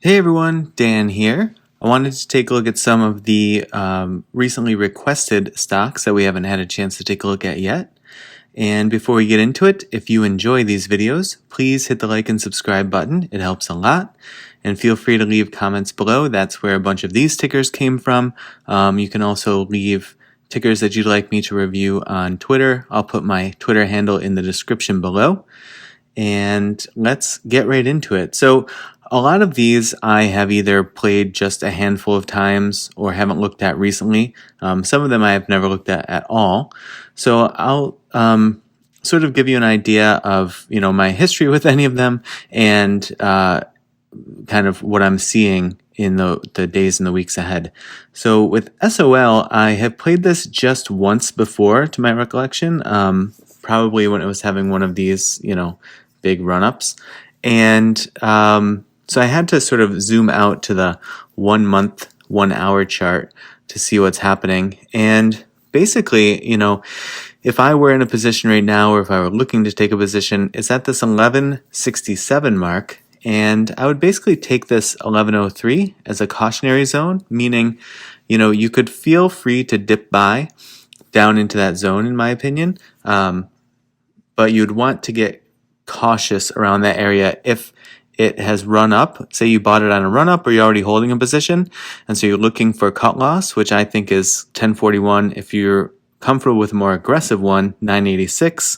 Hey everyone, Dan here. I wanted to take a look at some of the recently requested stocks that we haven't had a chance to take a look at yet. And before we get into it, if you enjoy these videos, please hit the like and subscribe button. It helps a lot. And feel free to leave comments below. That's where a bunch of these tickers came from. You can also leave tickers that you'd like me to review on Twitter. I'll put my Twitter handle in the description below. And let's get right into it. So a lot of these I have either played just a handful of times or haven't looked at recently. Some of them I have never looked at all. So I'll sort of give you an idea of my history with any of them and kind of what I'm seeing in the days and the weeks ahead. So with SOL, I have played this just once before, to my recollection, probably when it was having one of these, big run-ups. And so I had to sort of zoom out to the 1 month, 1 hour chart to see what's happening. And basically, if I were in a position right now, or if I were looking to take a position, it's at this 1167 mark. And I would basically take this 1103 as a cautionary zone, meaning, you could feel free to dip by down into that zone, in my opinion. But you'd want to get cautious around that area if it has run up. Say you bought it on a run up, or you're already holding a position, and so you're looking for a cut loss, which I think is 1041. If you're comfortable with a more aggressive one, 986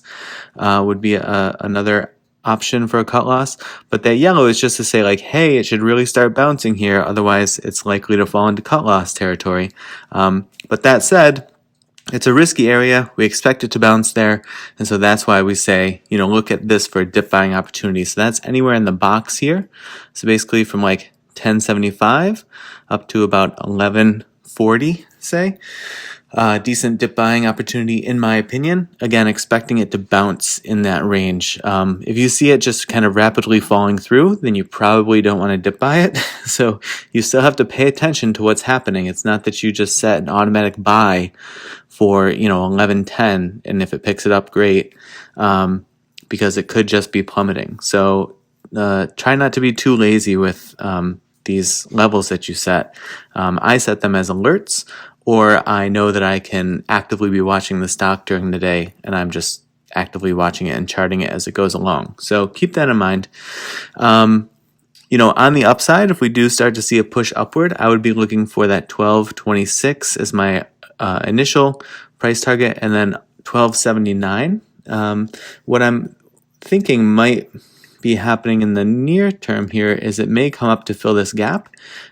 would be another option for a cut loss. But that yellow is just to say, like, hey, it should really start bouncing here, otherwise it's likely to fall into cut loss territory. But that said, it's a risky area. We expect it to bounce there. And so that's why we say, look at this for a dip buying opportunity. So that's anywhere in the box here. So basically from like 1075 up to about 1140, say. Decent dip buying opportunity, in my opinion. Again, expecting it to bounce in that range. If you see it just kind of rapidly falling through, then you probably don't want to dip buy it. So you still have to pay attention to what's happening. It's not that you just set an automatic buy for 1110, and if it picks it up, great, because it could just be plummeting. So try not to be too lazy with these levels that you set. I set them as alerts, or I know that I can actively be watching the stock during the day, and I'm just actively watching it and charting it as it goes along. So keep that in mind. On the upside, if we do start to see a push upward, I would be looking for that 1226 as my initial price target, and then 1279. What I'm thinking might be happening in the near term here is it may come up to fill this gap,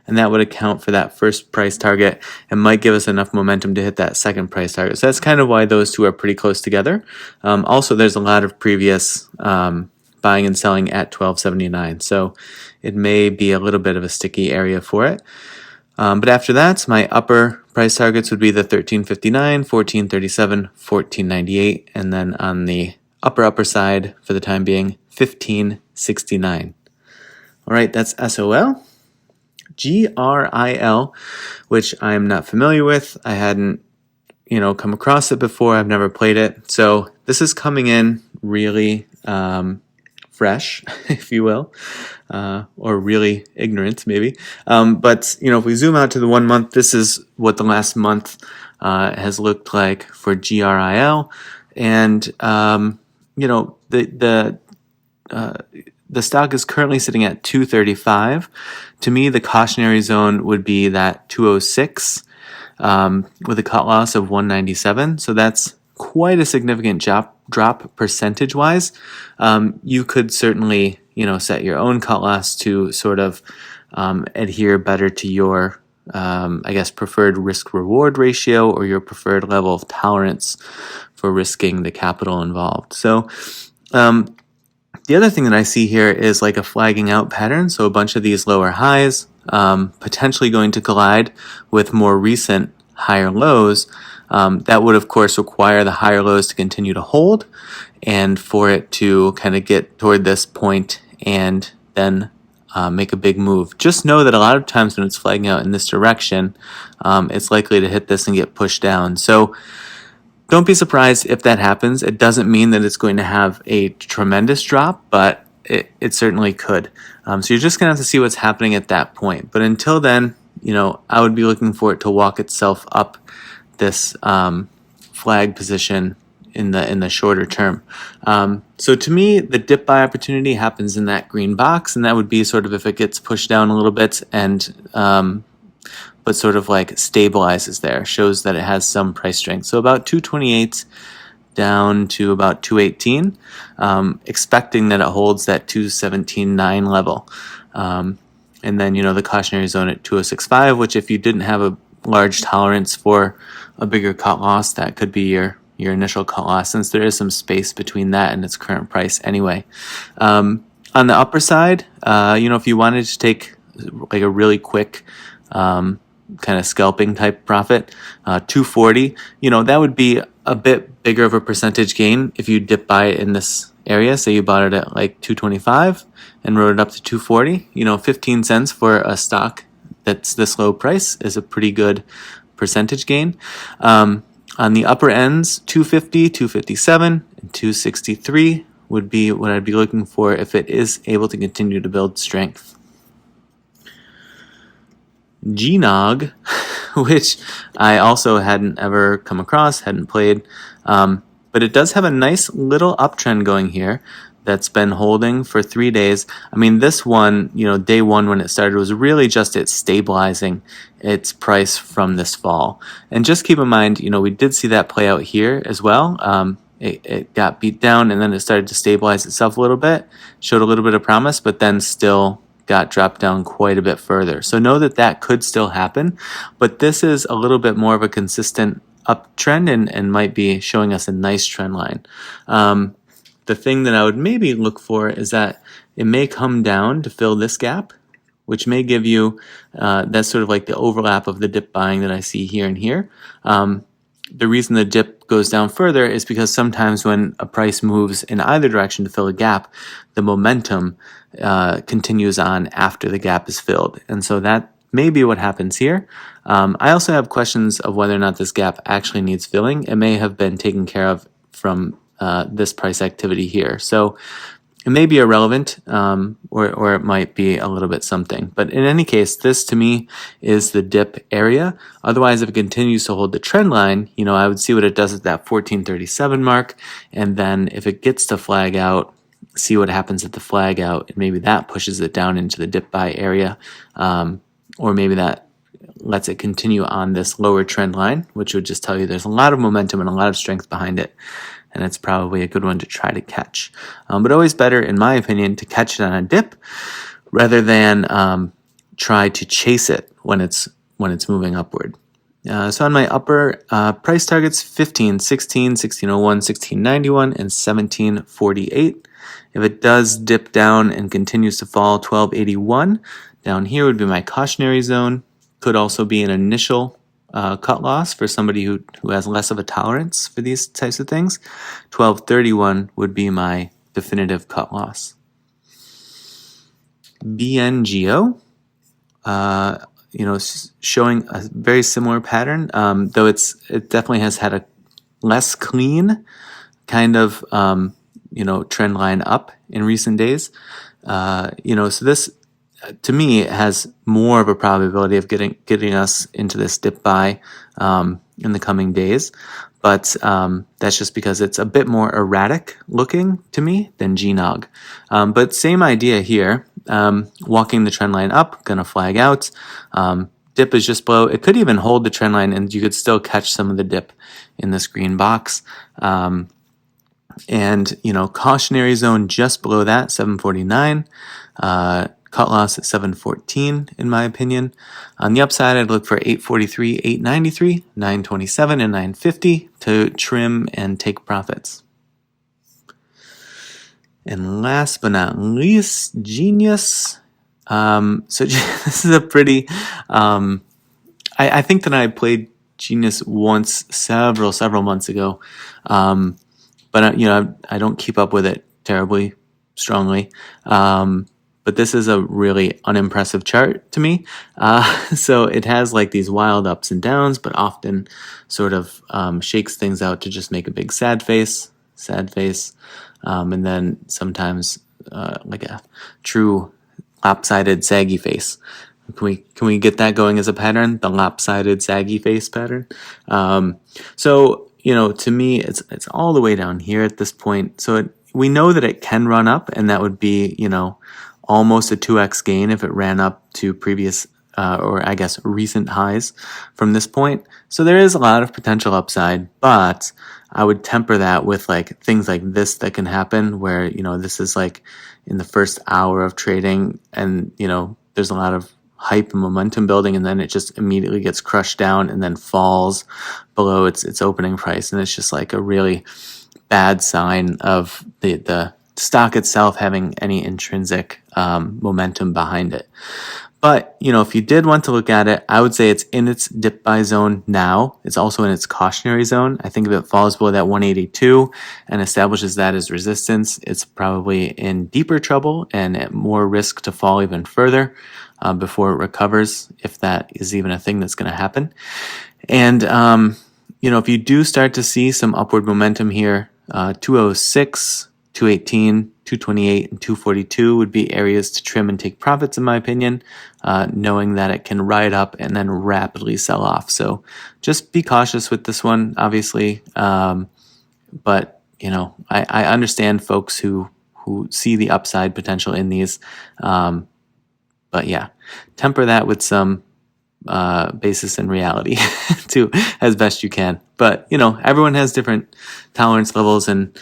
and that would account for that first price target and might give us enough momentum to hit that second price target. So that's kind of why those two are pretty close together. Also, there's a lot of previous buying and selling at 1279, so it may be a little bit of a sticky area for it. But after that, my upper price targets would be the 1359, 1437, 1498, and then on the upper side for the time being, 1569. All right, that's SOL. GRIL, which I'm not familiar with. I hadn't, come across it before. I've never played it. So this is coming in really fresh, if you will, or really ignorant, maybe. But if we zoom out to the 1 month, this is what the last month has looked like for GRIL, and the stock is currently sitting at 235. To me, the cautionary zone would be that 206 with a cut loss of 197. So that's quite a significant drop percentage-wise. You could certainly, set your own cut loss to sort of adhere better to your, preferred risk-reward ratio, or your preferred level of tolerance for risking the capital involved. So the other thing that I see here is like a flagging out pattern. So a bunch of these lower highs potentially going to collide with more recent higher lows. That would, of course, require the higher lows to continue to hold, and for it to kind of get toward this point and then make a big move. Just know that a lot of times when it's flagging out in this direction, it's likely to hit this and get pushed down. So don't be surprised if that happens. It doesn't mean that it's going to have a tremendous drop, but it certainly could. So you're just going to have to see what's happening at that point. But until then, I would be looking for it to walk itself up this flag position in the shorter term. So to me, the dip buy opportunity happens in that green box, and that would be sort of if it gets pushed down a little bit and but sort of like stabilizes there, shows that it has some price strength. So about 228 down to about 218, expecting that it holds that 217.9 level. And then, the cautionary zone at 206.5, which if you didn't have a large tolerance for a bigger cut loss, that could be your initial cut loss, since there is some space between that and its current price anyway. On the upper side, if you wanted to take like a really quick kind of scalping type profit, 240, that would be a bit bigger of a percentage gain if you dip buy it in this area. Say you bought it at like 225 and rode it up to 240, 15 cents for a stock that's this low price is a pretty good percentage gain. On the upper ends, 250, 257, and 263 would be what I'd be looking for if it is able to continue to build strength. GNOG, which I also hadn't ever come across, hadn't played, but it does have a nice little uptrend going here that's been holding for 3 days. I mean, this one, day one when it started was really just it stabilizing its price from this fall. And just keep in mind, we did see that play out here as well. It got beat down and then it started to stabilize itself a little bit, showed a little bit of promise, but then still got dropped down quite a bit further. So know that could still happen, but this is a little bit more of a consistent uptrend and might be showing us a nice trend line. The thing that I would maybe look for is that it may come down to fill this gap, which may give you that's sort of like the overlap of the dip buying that I see here and here. The reason the dip goes down further is because sometimes when a price moves in either direction to fill a gap, the momentum continues on after the gap is filled. And so that may be what happens here. I also have questions of whether or not this gap actually needs filling. It may have been taken care of from this price activity here. So it may be irrelevant, or it might be a little bit something. But in any case, this to me is the dip area. Otherwise, if it continues to hold the trend line, I would see what it does at that 1437 mark. And then if it gets to flag out, see what happens at the flag out. And maybe that pushes it down into the dip buy area. Or maybe that lets it continue on this lower trend line, which would just tell you there's a lot of momentum and a lot of strength behind it. And it's probably a good one to try to catch. But always better, in my opinion, to catch it on a dip rather than try to chase it when it's moving upward. So on my upper price targets, 1516, 1601, 1691, and 1748. If it does dip down and continues to fall, 1281. Down here would be my cautionary zone. Could also be an initial cut loss for somebody who has less of a tolerance for these types of things. 1231 would be my definitive cut loss. BNGO, showing a very similar pattern, though it definitely has had a less clean kind of trend line up in recent days. So this, to me, it has more of a probability of getting us into this dip buy in the coming days. But that's just because it's a bit more erratic looking to me than GNOG. But same idea here. Walking the trend line up, gonna flag out. Dip is just below. It could even hold the trend line and you could still catch some of the dip in this green box. And cautionary zone just below that, 749. Cut loss at 714 in my opinion. On the upside, I'd look for 843, 893, 927, and 950 to trim and take profits. And last but not least, GNUS. So this is a pretty, I think that I played GNUS once several months ago. But I don't keep up with it terribly strongly. But this is a really unimpressive chart to me. So it has like these wild ups and downs, but often sort of shakes things out to just make a big sad face, and then sometimes like a true lopsided saggy face. Can we get that going as a pattern? The lopsided saggy face pattern. So to me, it's all the way down here at this point. So we know that it can run up, and that would be almost a 2x gain if it ran up to previous or I guess recent highs from this point. So there is a lot of potential upside, but I would temper that with like things like this that can happen where this is like in the first hour of trading, and there's a lot of hype and momentum building, and then it just immediately gets crushed down and then falls below its opening price, and it's just like a really bad sign of the stock itself having any intrinsic momentum behind it. But if you did want to look at it, I would say it's in its dip buy zone now. It's also in its cautionary zone. I think if it falls below that 182 and establishes that as resistance, it's probably in deeper trouble and at more risk to fall even further before it recovers, if that is even a thing that's going to happen. And if you do start to see some upward momentum here, 206, 218, 228, and 242 would be areas to trim and take profits, in my opinion, knowing that it can ride up and then rapidly sell off. So just be cautious with this one, obviously. But I understand folks who see the upside potential in these. But yeah, temper that with some basis in reality too, as best you can. But everyone has different tolerance levels and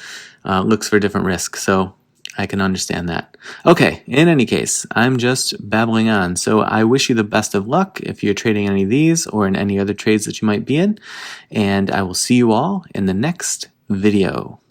looks for different risks, so I can understand that. Okay, in any case, I'm just babbling on, so I wish you the best of luck if you're trading any of these or in any other trades that you might be in, and I will see you all in the next video.